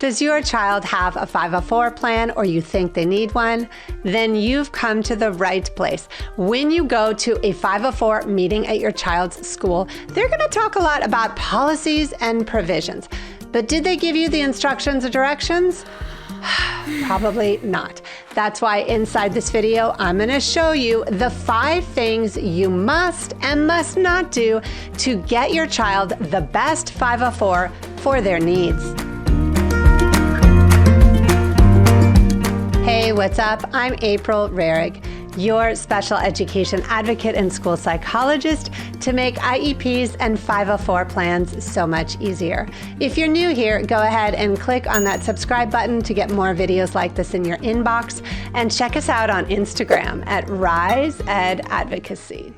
Does your child have a 504 plan or you think they need one? Then you've come to the right place. When you go to a 504 meeting at your child's school, they're going to talk a lot about policies and provisions. But did they give you the instructions or directions? Probably not. That's why inside this video, I'm going to show you the 5 things you must and must not do to get your child the best 504 for their needs. Hey, what's up? I'm April Rarig, your special education advocate and school psychologist to make IEPs and 504 plans so much easier. If you're new here, go ahead and click on that subscribe button to get more videos like this in your inbox, and check us out on Instagram at Rise Ed Advocacy.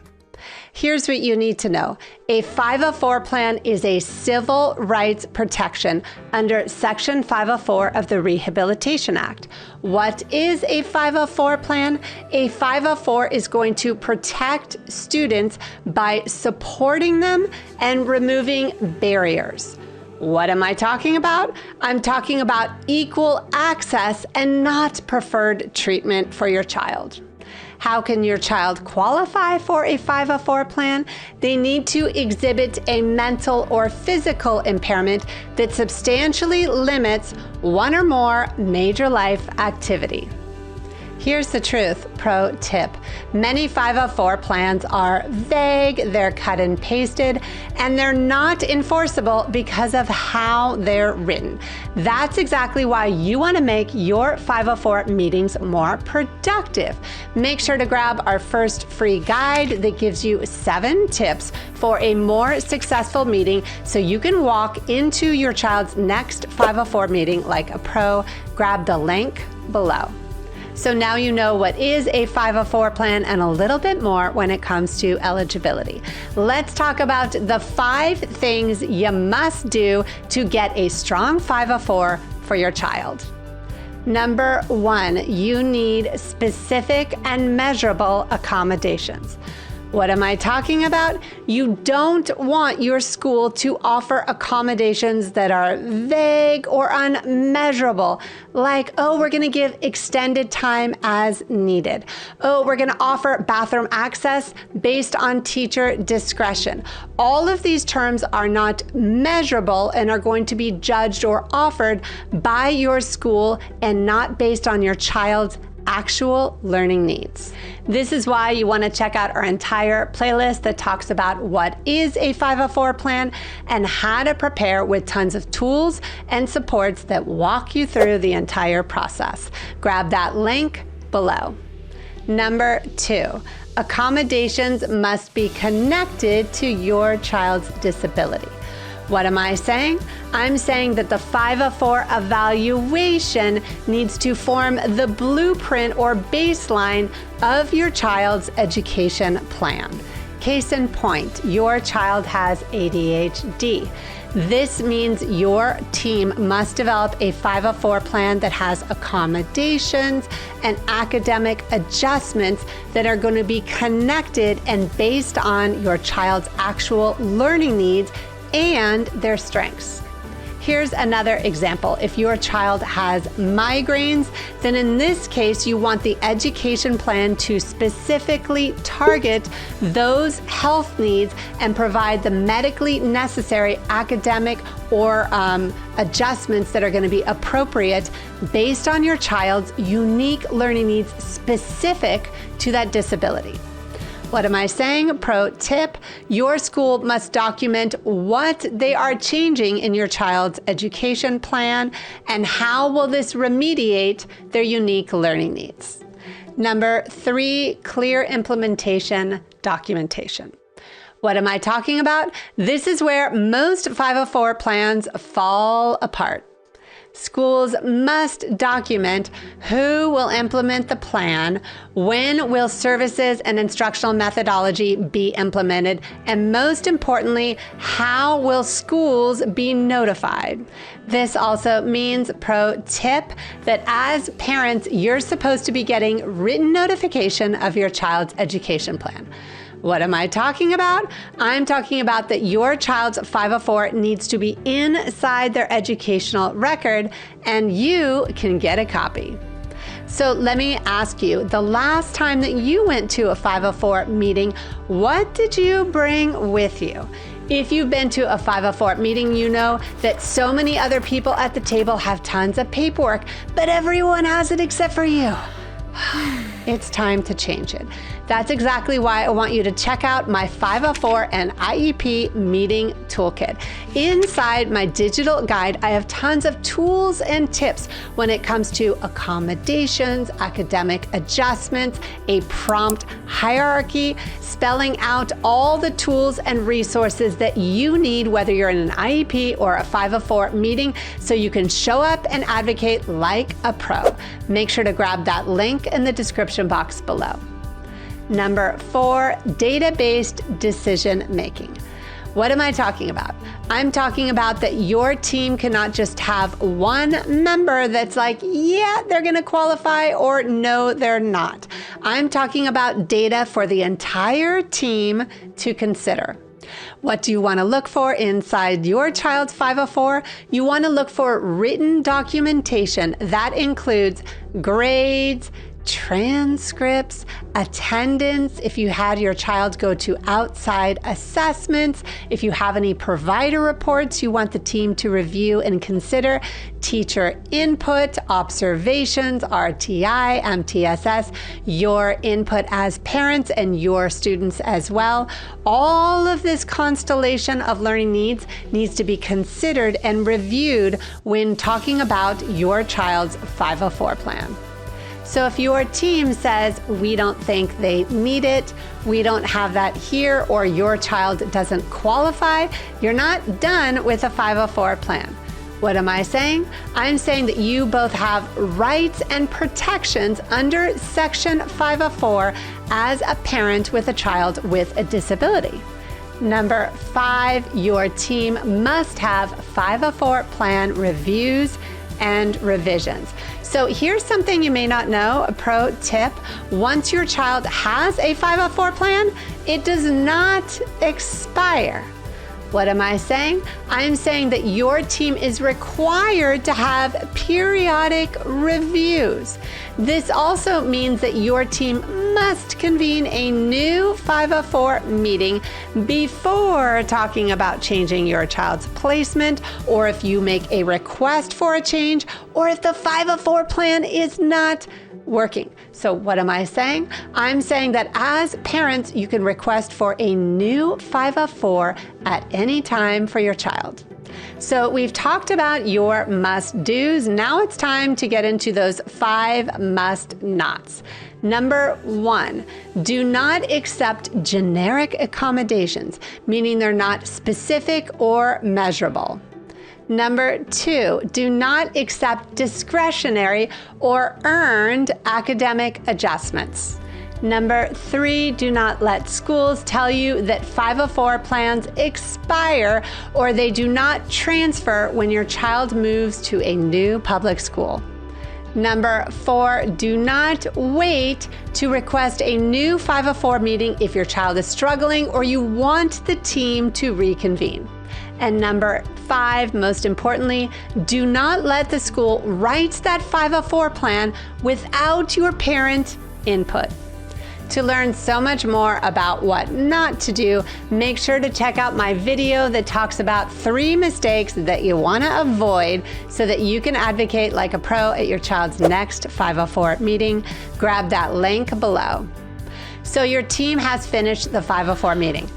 Here's what you need to know. A 504 plan is a civil rights protection under Section 504 of the Rehabilitation Act. What is a 504 plan? A 504 is going to protect students by supporting them and removing barriers. What am I talking about? I'm talking about equal access and not preferred treatment for your child. How can your child qualify for a 504 plan? They need to exhibit a mental or physical impairment that substantially limits one or more major life activity. Here's the truth, pro tip. Many 504 plans are vague, they're cut and pasted, and they're not enforceable because of how they're written. That's exactly why you want to make your 504 meetings more productive. Make sure to grab our first free guide that gives you 7 tips for a more successful meeting so you can walk into your child's next 504 meeting like a pro. Grab the link below. So now you know what is a 504 plan and a little bit more when it comes to eligibility. Let's talk about the 5 things you must do to get a strong 504 for your child. Number 1, you need specific and measurable accommodations. What am I talking about? You don't want your school to offer accommodations that are vague or unmeasurable, like, oh, we're going to give extended time as needed. Oh, we're going to offer bathroom access based on teacher discretion. All of these terms are not measurable and are going to be judged or offered by your school and not based on your child's actual learning needs. This is why you want to check out our entire playlist that talks about what is a 504 plan and how to prepare with tons of tools and supports that walk you through the entire process. Grab that link below. Number 2, accommodations must be connected to your child's disability. What am I saying? I'm saying that the 504 evaluation needs to form the blueprint or baseline of your child's education plan. Case in point, your child has ADHD. This means your team must develop a 504 plan that has accommodations and academic adjustments that are going to be connected and based on your child's actual learning needs and their strengths. Here's another example. If your child has migraines, then in this case, you want the education plan to specifically target those health needs and provide the medically necessary academic or adjustments that are going to be appropriate based on your child's unique learning needs specific to that disability. What am I saying? Pro tip, your school must document what they are changing in your child's education plan and how will this remediate their unique learning needs. Number 3, clear implementation documentation. What am I talking about? This is where most 504 plans fall apart. Schools must document who will implement the plan, when will services and instructional methodology be implemented, and most importantly, how will schools be notified. This also means, pro tip, that as parents, you're supposed to be getting written notification of your child's education plan. What am I talking about? I'm talking about that your child's 504 needs to be inside their educational record, and you can get a copy. So let me ask you, the last time that you went to a 504 meeting, what did you bring with you? If you've been to a 504 meeting, you know that so many other people at the table have tons of paperwork, but everyone has it except for you. It's time to change it. That's exactly why I want you to check out my 504 and IEP meeting toolkit. Inside my digital guide, I have tons of tools and tips when it comes to accommodations, academic adjustments, a prompt hierarchy, spelling out all the tools and resources that you need, whether you're in an IEP or a 504 meeting, so you can show up and advocate like a pro. Make sure to grab that link in the description box below. Number 4, data-based decision making. What am I talking about? I'm talking about that your team cannot just have one member that's like, yeah, they're going to qualify, or no, they're not. I'm talking about data for the entire team to consider. What do you want to look for inside your child's 504? You want to look for written documentation that includes grades, transcripts, attendance, if you had your child go to outside assessments, if you have any provider reports you want the team to review and consider, teacher input, observations, RTI, MTSS, your input as parents and your students as well. All of this constellation of learning needs to be considered and reviewed when talking about your child's 504 plan. So if your team says, we don't think they need it, we don't have that here, or your child doesn't qualify, you're not done with a 504 plan. What am I saying? I'm saying that you both have rights and protections under Section 504 as a parent with a child with a disability. Number 5, your team must have 504 plan reviews and revisions. So here's something you may not know, a pro tip. Once your child has a 504 plan, it does not expire. What am I saying? I'm saying that your team is required to have periodic reviews. This also means that your team must convene a new 504 meeting before talking about changing your child's placement, or if you make a request for a change, or if the 504 plan is not working. So what am I saying? I'm saying that as parents, you can request for a new 504 at any time for your child. So we've talked about your must-dos. Now it's time to get into those 5 must-nots. Number 1, do not accept generic accommodations, meaning they're not specific or measurable. Number 2, do not accept discretionary or earned academic adjustments. Number 3, do not let schools tell you that 504 plans expire or they do not transfer when your child moves to a new public school. Number 4, do not wait to request a new 504 meeting if your child is struggling or you want the team to reconvene. And number 5, most importantly, do not let the school write that 504 plan without your parent input. To learn so much more about what not to do, make sure to check out my video that talks about 3 mistakes that you want to avoid so that you can advocate like a pro at your child's next 504 meeting. Grab that link below. So your team has finished the 504 meeting.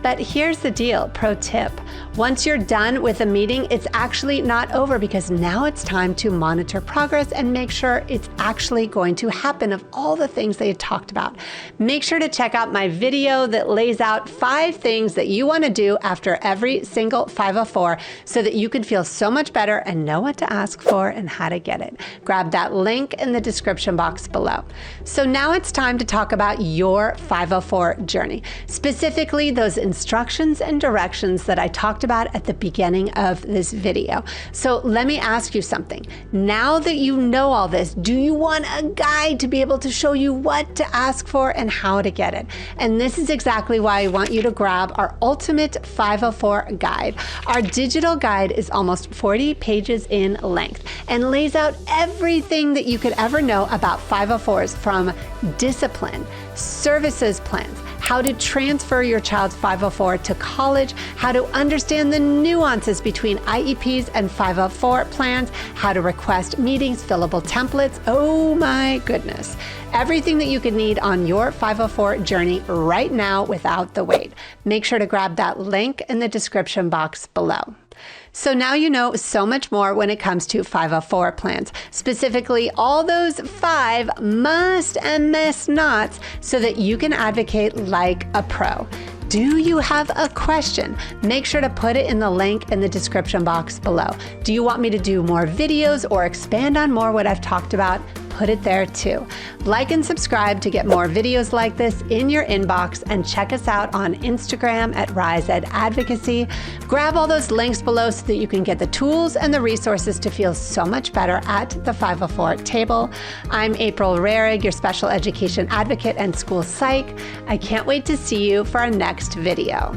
But here's the deal, pro tip. Once you're done with a meeting, it's actually not over because now it's time to monitor progress and make sure it's actually going to happen of all the things they had talked about. Make sure to check out my video that lays out 5 things that you want to do after every single 504 so that you can feel so much better and know what to ask for and how to get it. Grab that link in the description box below. So now it's time to talk about your 504 journey, specifically those instructions and directions that I talked about at the beginning of this video. So let me ask you something. Now that you know all this, do you want a guide to be able to show you what to ask for and how to get it? And this is exactly why I want you to grab our Ultimate 504 Guide. Our digital guide is almost 40 pages in length and lays out everything that you could ever know about 504s, from discipline, services plans, how to transfer your child's 504 to college, how to understand the nuances between IEPs and 504 plans, how to request meetings, fillable templates. Oh my goodness. Everything that you could need on your 504 journey right now without the wait. Make sure to grab that link in the description box below. So now you know so much more when it comes to 504 plans, specifically all those 5 must and must nots so that you can advocate like a pro. Do you have a question? Make sure to put it in the link in the description box below. Do you want me to do more videos or expand on more what I've talked about? Put it there too. Like and subscribe to get more videos like this in your inbox, and check us out on Instagram at Advocacy. Grab all those links below so that you can get the tools and the resources to feel so much better at the 504 table. I'm April Rarig, your special education advocate and school psych. I can't wait to see you for our next video.